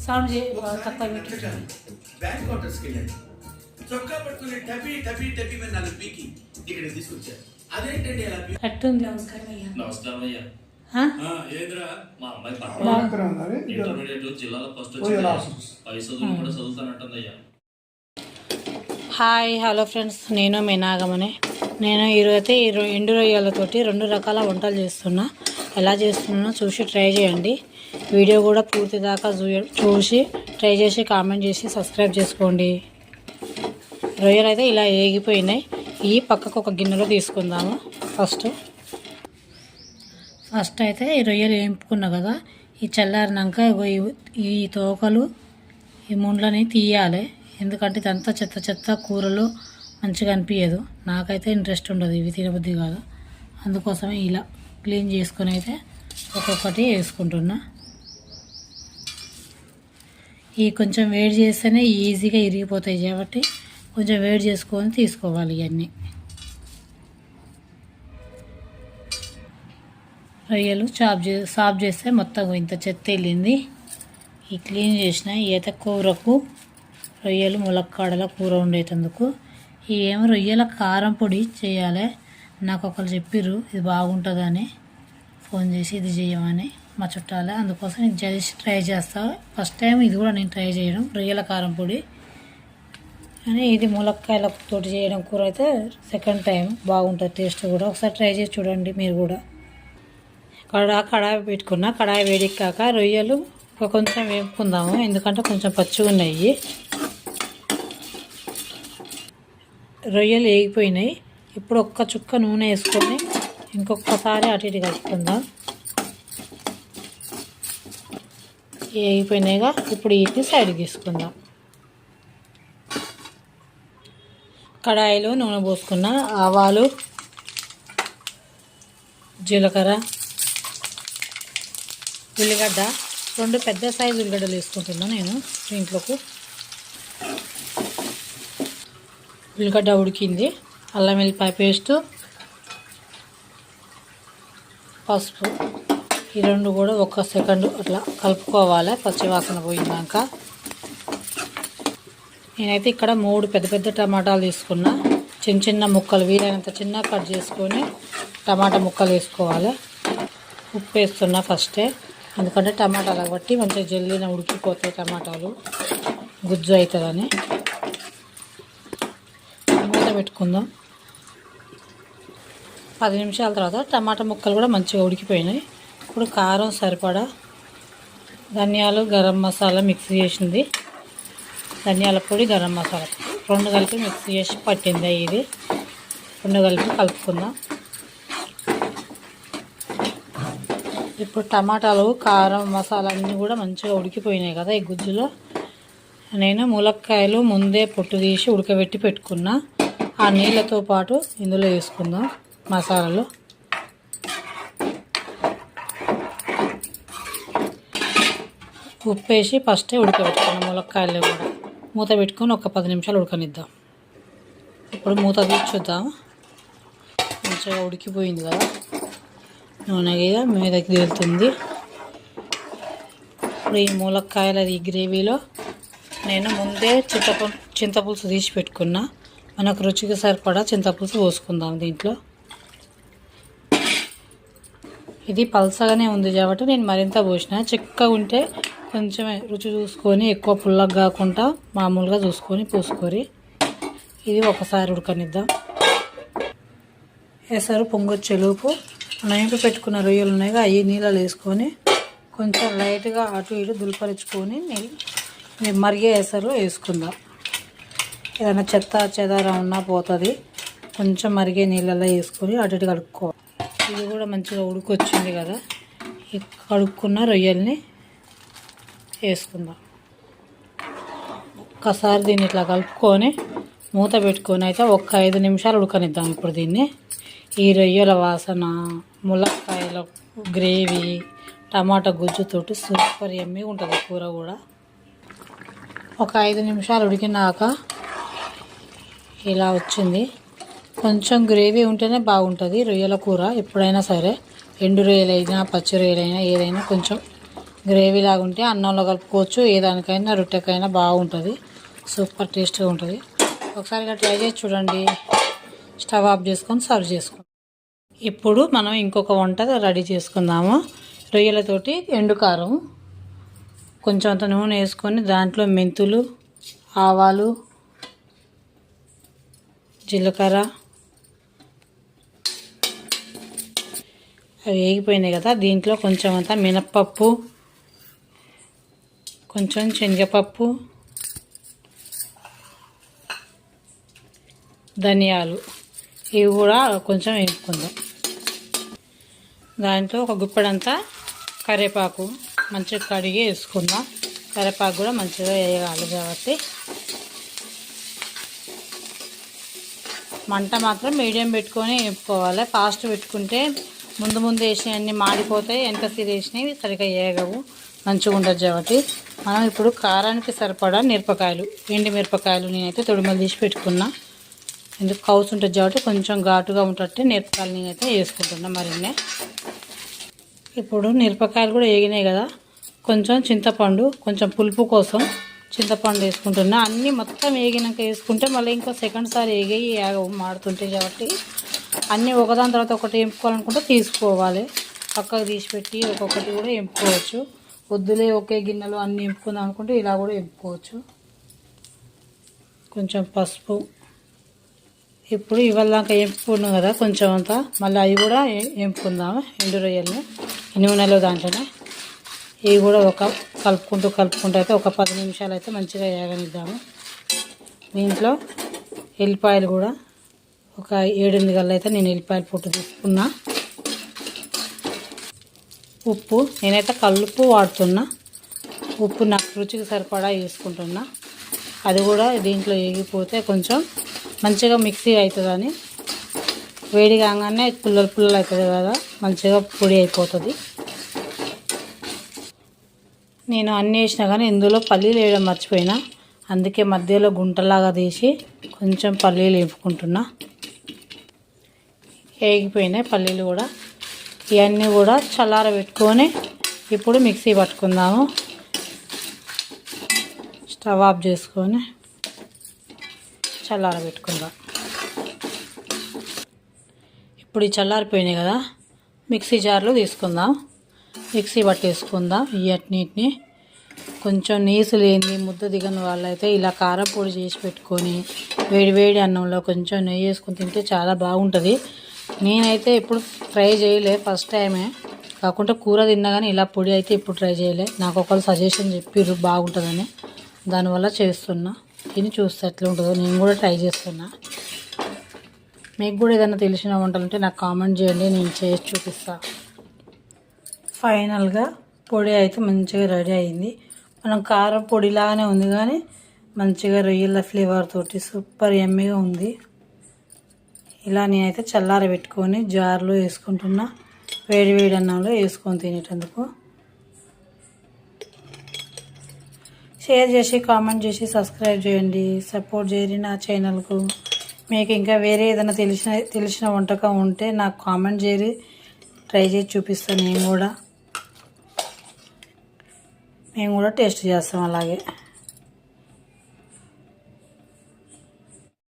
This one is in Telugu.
సౌండ్ తక్కువ పెట్టి బ్యాంక్ క్వార్టర్స్కి వెళ్ళాడు. చొక్కా పట్టుకుని టపీ టపీ టపీ మీద 4 పీకి ఇక్కడ తీసుకొచ్చారు. అదేంటండి అలా ఎట్టుంది? నమస్కారం అయ్యా. ఏదిరా మా అమ్మాయి ఇంటర్మీడియట్ జిల్లాలో ఫస్ట్ వచ్చింది. పైసలు కూడా చదువుతానంటుందయ్యా. హాయ్ హలో ఫ్రెండ్స్, నేను మీ నాగమని. నేను ఈరోజైతే ఎండు రొయ్యలతోటి 2 రకాల వంటలు చేస్తున్నా. ఎలా చేస్తున్నానో చూసి ట్రై చేయండి. వీడియో కూడా పూర్తి దాకా చూసి ట్రై చేసి కామెంట్ చేసి సబ్స్క్రైబ్ చేసుకోండి. రొయ్యలు అయితే ఇలా ఏగిపోయినాయి. ఈ పక్కకు ఒక గిన్నెలో తీసుకుందాము. ఫస్ట్ అయితే ఈ రొయ్యలు వేపుకున్నా కదా, ఈ చల్లారినాక ఈ తోకలు ఈ ముండ్లని తీయాలి. ఎందుకంటే ఇదంతా చెత్త చెత్త కూరలు మంచిగా అనిపించదు. నాకైతే ఇంట్రెస్ట్ ఉండదు, ఇవి తినబుద్ధి కాదు. అందుకోసమే ఇలా క్లీన్ చేసుకొని అయితే ఒక్కొక్కటి వేసుకుంటున్నా. ఈ కొంచెం వేడి చేస్తేనే ఈజీగా ఇరిగిపోతాయి కాబట్టి కొంచెం వేడి చేసుకొని తీసుకోవాలి. ఇవన్నీ రొయ్యలు సాఫ్ చేస్తే మొత్తం ఇంత చెత్త వెళ్ళింది. ఈ క్లీన్ చేసిన ఈత కూరకు రొయ్యలు ములక్కాడల కూర ఉండేటందుకు ఏమో రొయ్యల కారం పొడి చేయాలి. నాకు ఒకరు చెప్పిర్రు ఇది బాగుంటుందని, ఫోన్ చేసి ఇది చేయమని మా చుట్టాలే. అందుకోసం నేను చేసి ట్రై చేస్తా. ఫస్ట్ టైం ఇది కూడా నేను ట్రై చేయడం రొయ్యల కారం పొడి అని. ఇది ములక్కాయలతో చేయడం కూర అయితే సెకండ్ టైం బాగుంటుంది. టేస్ట్ కూడా ఒకసారి ట్రై చేసి చూడండి మీరు కూడా. కడాయి పెట్టుకున్నా. కడాయి వేడెక్కాక రొయ్యలు కొంచెం వేపుకుందాము, ఎందుకంటే కొంచెం పచ్చిగా ఉన్నాయి. రొయ్యలు వేగిపోయినాయి. ఇప్పుడు ఒక్క చుక్క నూనె వేసుకొని ఇంకొకసారి అటు ఇటు కలుపుకుందాం. వేగిపోయినాయిగా, ఇప్పుడు వీటిని సైడ్కి తీసుకుందాం. కడాయిలో నూనె పోసుకున్న ఆవాలు, జీలకర్ర, ఉల్లిగడ్డ 2 పెద్ద సైజు ఉల్లిగడ్డలు వేసుకుంటున్నాను నేను దీంట్లోకి. ఉల్లిగడ్డ ఉడికింది. అల్లం వెల్లిపాయ పేస్టు, పసుపు, ఈ 2 కూడా 1 సెకండ్ అట్లా కలుపుకోవాలి పచ్చివాసన పోయినాక. నేనైతే ఇక్కడ 3 పెద్ద పెద్ద టమాటాలు తీసుకున్నా. చిన్న చిన్న ముక్కలు వీలైనంత చిన్న కట్ చేసుకొని టమాటా ముక్కలు వేసుకోవాలి. ఉప్పు వేస్తున్నా ఫస్టే, ఎందుకంటే టమాటాలు బట్టి మంచిగా జల్లిన ఉడికిపోతాయి. టమాటాలు గుజ్జు అవుతుందని. మూత పెట్టుకుందాం. 10 నిమిషాల తర్వాత టమాటా ముక్కలు కూడా మంచిగా ఉడికిపోయినాయి. ఇప్పుడు కారం సరిపడా, ధనియాలు, గరం మసాలా మిక్స్ చేసింది, ధనియాల పొడి, గరం మసాలా 2 కలిపి మిక్స్ చేసి పట్టింది. ఇది 2 కలిపి కలుపుకుందాం. ఇప్పుడు టమాటాలు, కారం, మసాలా అన్నీ కూడా మంచిగా ఉడికిపోయినాయి కదా ఈ గుజ్జులో. నేను ములక్కాయలు ముందే పొట్టు తీసి ఉడకబెట్టి పెట్టుకున్నా. ఆ నీళ్ళతో పాటు ఇందులో వేసుకుందాం మసాలాలు. ఉప్పు వేసి ఫస్టే ఉడకబెట్టుకున్నాం ములక్కాయలు కూడా. మూత పెట్టుకొని ఒక 10 నిమిషాలు ఉడకనిద్దాం. ఇప్పుడు మూత తీసి చూద్దాం. మంచిగా ఉడికిపోయింది కదా, నూనె మీదకి తేలుతుంది. ఇప్పుడు ఈ ములక్కాయల ఈ గ్రేవీలో నేను ముందే చింతపులుసు తీసి పెట్టుకున్నా. మనకు రుచికి సరిపడా చింతపులుసు పోసుకుందాం దీంట్లో. ఇది పల్సగానే ఉంది కాబట్టి నేను మరింత పోసిన. చిక్కగా ఉంటే కొంచెం రుచి చూసుకొని, ఎక్కువ పుల్లగా కాకుండా మామూలుగా చూసుకొని పోసుకోరి. ఇది ఒకసారి ఉడకనిద్దాం. ఎసరు పొంగొచ్చేలోపు నైపు పెట్టుకున్న రొయ్యలు ఉన్నాయిగా, అవి నీళ్ళలో వేసుకొని కొంచెం లైట్గా అటు ఇటు దులపరుచుకొని మరిగే ఎసరు వేసుకుందాం. ఏదైనా చెత్త చెదారం ఉన్నా పోతుంది. కొంచెం మరిగే నీళ్ళలో వేసుకొని అటు ఇటు కడుక్కోవాలి. ఇది కూడా మంచిగా ఉడికొచ్చింది కదా, ఈ కడుక్కున్న రొయ్యల్ని వేసుకుందాం. ఒక్కసారి దీన్ని ఇట్లా కలుపుకొని మూత పెట్టుకొని అయితే 5 నిమిషాలు ఉడకనిద్దాం. ఇప్పుడు దీన్ని ఈ రొయ్యల వాసన, ములక్కాయల గ్రేవీ, టమాటా గుజ్జుతోటి సూపర్ యమ్మీ ఉంటుంది కూర కూడా. ఒక 5 నిమిషాలు ఉడికినాక ఇలా వచ్చింది. కొంచెం గ్రేవీ ఉంటేనే బాగుంటుంది రొయ్యల కూర ఎప్పుడైనా సరే. ఎండు రొయ్యలైనా పచ్చి రొయ్యలైనా ఏదైనా కొంచెం గ్రేవీ లాగా ఉంటే అన్నంలో కలుపుకోవచ్చు, ఏ దానికైనా రొట్టెకైనా బాగుంటుంది, సూపర్ టేస్ట్గా ఉంటుంది. ఒకసారి ఇలా ట్రై చేసి చూడండి. స్టవ్ ఆఫ్ చేసుకొని సర్వ్ చేసుకోండి. ఇప్పుడు మనం ఇంకొక వంట రెడీ చేసుకుందాము. రొయ్యలతోటి ఎండు కారం, కొంచెం అంత నూనె వేసుకొని దాంట్లో మెంతులు, ఆవాలు, జీలకర్ర అవి వేగిపోయినాయి కదా, దీంట్లో కొంచెం అంతా మినప్పప్పు, కొంచెం శనగపప్పు, ధనియాలు ఇవి కూడా కొంచెం వేసుకుందాం. దాంట్లో ఒక గుప్పెడంతా కరివేపాకు మంచిగా కడిగి వేసుకుందాం. కరివేపాకు కూడా మంచిగా వేయగాలి కాబట్టి మంట మాత్రం మీడియం పెట్టుకొని వేపుకోవాలి. ఫాస్ట్ పెట్టుకుంటే ముందు వేసినవన్నీ మాడిపోతాయి, ఎంత వేసినవి సరిగ్గా వేయగవు, మంచిగా ఉండదు. కాబట్టి మనం ఇప్పుడు కారానికి సరిపడా మిరపకాయలు, ఎండి మిరపకాయలు నేనైతే తొడిమలు తీసి పెట్టుకున్నా. ఎందుకు కౌసు ఉంటుంది కాబట్టి కొంచెం ఘాటుగా ఉంటే మిరపకాయలు నేనైతే వేసుకుంటున్నా మరిన్నే. ఇప్పుడు మిరపకాయలు కూడా వేగినాయి కదా, కొంచెం చింతపండు, కొంచెం పులుపు కోసం చింతపండు వేసుకుంటున్నా. అన్నీ మొత్తం వేగినాక వేసుకుంటే మళ్ళీ ఇంకో సెకండ్ సారి వేగవు మాడుతుంటాయి కాబట్టి అన్నీ ఒకదాని తర్వాత ఒకటి ఎంపుకోవాలనుకుంటే తీసుకోవాలి. పక్కకు తీసిపెట్టి ఒక్కొక్కటి కూడా ఎంపుకోవచ్చు. వద్దులే ఒకే గిన్నెలో అన్నీ ఎంపుకుందాం అనుకుంటే ఇలా కూడా ఎంపుకోవచ్చు. కొంచెం పసుపు, ఇప్పుడు ఇవాళ దాకా ఎంపుకున్నాం కదా కొంచెం అంతా, మళ్ళీ అవి కూడా ఎంపుకుందాము. ఎండు రొయ్యల్ని నూనెలో దాంట్లోనే ఇవి కూడా కలుపుకుంటూ అయితే ఒక 10 నిమిషాలు అయితే మంచిగా వేగనిద్దాము. దీంట్లో ఎల్లిపాయలు కూడా ఒక 7-8 గల్ల అయితే నేను ఎల్లిపాయల పొట్టు తీసుకున్నా. ఉప్పు నేనైతే కల్లుప్పు వాడుతున్నా. ఉప్పు నాకు రుచికి సరిపడా వేసుకుంటున్నా. అది కూడా దీంట్లో వేగిపోతే కొంచెం మంచిగా మిక్సీ అవుతుందని, వేడి కాగానే పుల్లలు అవుతుంది కదా, మంచిగా పొడి అయిపోతుంది. నేను అన్నీ వేసినా కానీ ఇందులో పల్లీలు వేయడం మర్చిపోయినా, అందుకే మధ్యలో గుంటలాగా తీసి కొంచెం పల్లీలు వేపుకుంటున్నా. వేగిపోయినాయి పల్లీలు కూడా. ఇవన్నీ కూడా చల్లారబెట్టుకొని ఇప్పుడు మిక్సీ పట్టుకుందాము. స్టవ్ ఆఫ్ చేసుకొని చల్లారబెట్టుకుందాం. ఇప్పుడు ఈ చల్లారిపోయినాయి కదా, మిక్సీ జార్లో తీసుకుందాం, మిక్సీ పట్టేసుకుందాం. వీటిని కొంచెం నీసు లేని ముద్ద దిగని వాళ్ళైతే ఇలా కారం పొడి చేసి పెట్టుకొని వేడి అన్నంలో కొంచెం నెయ్యి వేసుకొని తింటే చాలా బాగుంటుంది. నేనైతే ఎప్పుడు ట్రై చేయలే, ఫస్ట్ టైమే. కాకుంటే కూర తిన్నా కానీ ఇలా పొడి అయితే ఇప్పుడు ట్రై చేయలే. నాకు ఒకళ్ళు సజెషన్ చెప్పిర్రు బాగుంటుందని, దానివల్ల చేస్తున్నా. తిని చూస్తే ఎట్లా ఉంటుందో, నేను కూడా ట్రై చేస్తున్నా. మీకు కూడా ఏదైనా తెలిసిన వంటలు ఉంటే నాకు కామెంట్ చేయండి, నేను చేసి చూపిస్తాను. ఫైనల్గా పొడి అయితే మంచిగా రెడీ అయింది. మనం కారం పొడిలాగానే ఉంది కానీ మంచిగా రొయ్యల ఫ్లేవర్ తోటి సూపర్ యమ్మీగా ఉంది. ఇలా నేనైతే చల్లారబెట్టుకొని జార్లో వేసుకుంటున్నా, వేడి అన్నంలో వేసుకొని తినేటందుకు. షేర్ చేసి కామెంట్ చేసి సబ్స్క్రైబ్ చేయండి, సపోర్ట్ చేయరు నా ఛానల్కు. మీకు ఇంకా వేరే ఏదైనా తెలిసిన వంటకం ఉంటే నాకు కామెంట్ చేయరు, ట్రై చేసి చూపిస్తాను. మేము కూడా టేస్ట్ చేస్తాం అలాగే.